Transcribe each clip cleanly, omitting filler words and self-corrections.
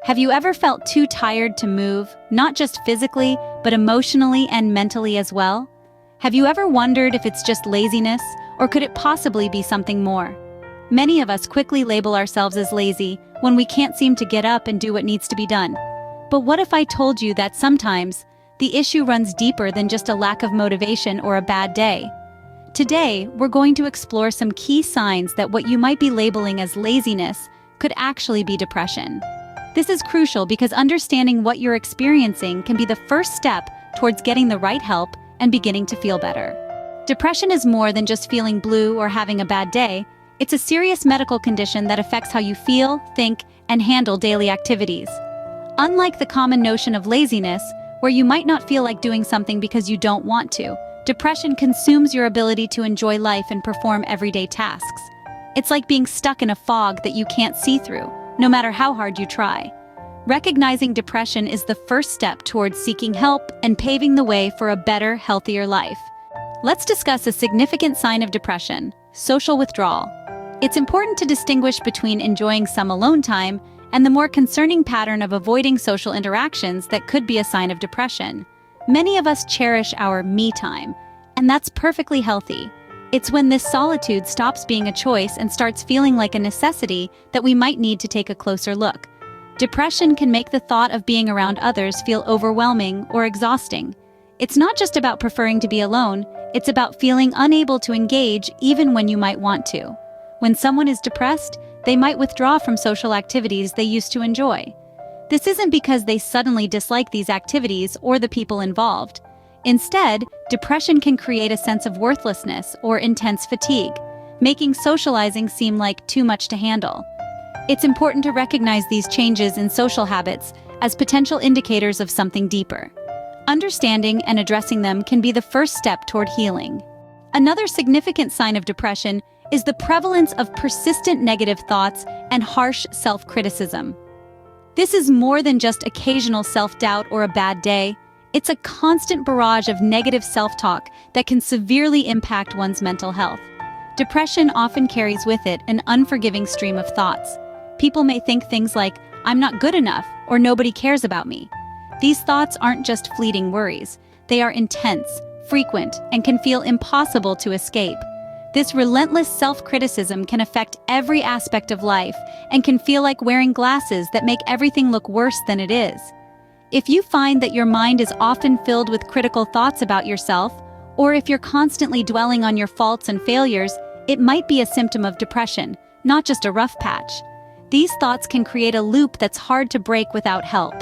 Have you ever felt too tired to move, not just physically, but emotionally and mentally as well? Have you ever wondered if it's just laziness, or could it possibly be something more? Many of us quickly label ourselves as lazy when we can't seem to get up and do what needs to be done. But what if I told you that sometimes the issue runs deeper than just a lack of motivation or a bad day? Today, we're going to explore some key signs that what you might be labeling as laziness could actually be depression. This is crucial because understanding what you're experiencing can be the first step towards getting the right help and beginning to feel better. Depression is more than just feeling blue or having a bad day. It's a serious medical condition that affects how you feel, think, and handle daily activities. Unlike the common notion of laziness, where you might not feel like doing something because you don't want to, depression consumes your ability to enjoy life and perform everyday tasks. It's like being stuck in a fog that you can't see through, no matter how hard you try. Recognizing depression is the first step towards seeking help and paving the way for a better, healthier life. Let's discuss a significant sign of depression: social withdrawal. It's important to distinguish between enjoying some alone time and the more concerning pattern of avoiding social interactions that could be a sign of depression. Many of us cherish our me time, and that's perfectly healthy. It's when this solitude stops being a choice and starts feeling like a necessity that we might need to take a closer look. Depression can make the thought of being around others feel overwhelming or exhausting. It's not just about preferring to be alone, it's about feeling unable to engage even when you might want to. When someone is depressed, they might withdraw from social activities they used to enjoy. This isn't because they suddenly dislike these activities or the people involved. Instead, depression can create a sense of worthlessness or intense fatigue, making socializing seem like too much to handle. It's important to recognize these changes in social habits as potential indicators of something deeper. Understanding and addressing them can be the first step toward healing. Another significant sign of depression is the prevalence of persistent negative thoughts and harsh self-criticism. This is more than just occasional self-doubt or a bad day. It's a constant barrage of negative self-talk that can severely impact one's mental health. Depression often carries with it an unforgiving stream of thoughts. People may think things like, "I'm not good enough," or "nobody cares about me." These thoughts aren't just fleeting worries. They are intense, frequent, and can feel impossible to escape. This relentless self-criticism can affect every aspect of life and can feel like wearing glasses that make everything look worse than it is. If you find that your mind is often filled with critical thoughts about yourself, or if you're constantly dwelling on your faults and failures, it might be a symptom of depression, not just a rough patch. These thoughts can create a loop that's hard to break without help.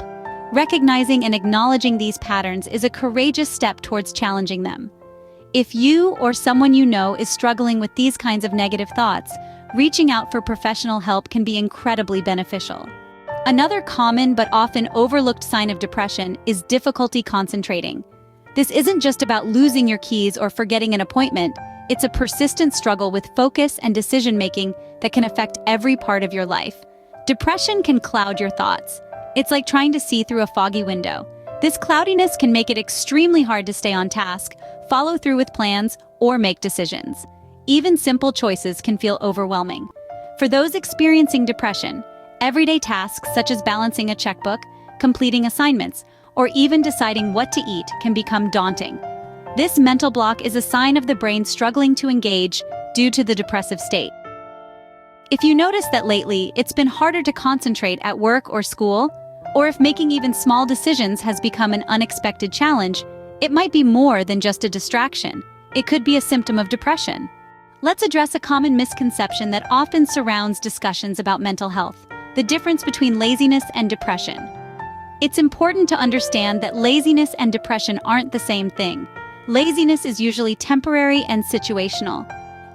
Recognizing and acknowledging these patterns is a courageous step towards challenging them. If you or someone you know is struggling with these kinds of negative thoughts, reaching out for professional help can be incredibly beneficial. Another common but often overlooked sign of depression is difficulty concentrating. This isn't just about losing your keys or forgetting an appointment. It's a persistent struggle with focus and decision-making that can affect every part of your life. Depression can cloud your thoughts. It's like trying to see through a foggy window. This cloudiness can make it extremely hard to stay on task, follow through with plans, or make decisions. Even simple choices can feel overwhelming. For those experiencing depression, everyday tasks such as balancing a checkbook, completing assignments, or even deciding what to eat can become daunting. This mental block is a sign of the brain struggling to engage due to the depressive state. If you notice that lately it's been harder to concentrate at work or school, or if making even small decisions has become an unexpected challenge, it might be more than just a distraction. It could be a symptom of depression. Let's address a common misconception that often surrounds discussions about mental health: the difference between laziness and depression. It's important to understand that laziness and depression aren't the same thing. Laziness is usually temporary and situational.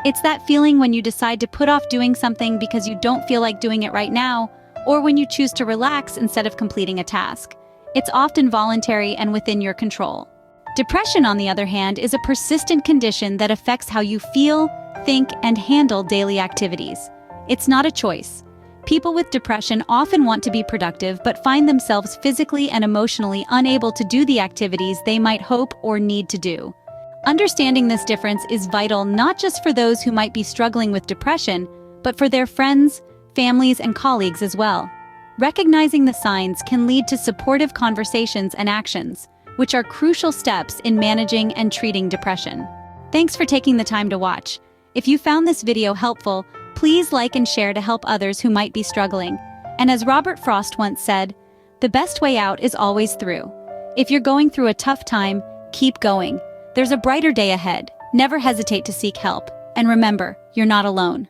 It's that feeling when you decide to put off doing something because you don't feel like doing it right now, or when you choose to relax instead of completing a task. It's often voluntary and within your control. Depression, on the other hand, is a persistent condition that affects how you feel, think, and handle daily activities. It's not a choice. People with depression often want to be productive but find themselves physically and emotionally unable to do the activities they might hope or need to do. Understanding this difference is vital not just for those who might be struggling with depression, but for their friends, families, and colleagues as well. Recognizing the signs can lead to supportive conversations and actions, which are crucial steps in managing and treating depression. Thanks for taking the time to watch. If you found this video helpful, please like and share to help others who might be struggling. And as Robert Frost once said, the best way out is always through. If you're going through a tough time, keep going. There's a brighter day ahead. Never hesitate to seek help. And remember, you're not alone.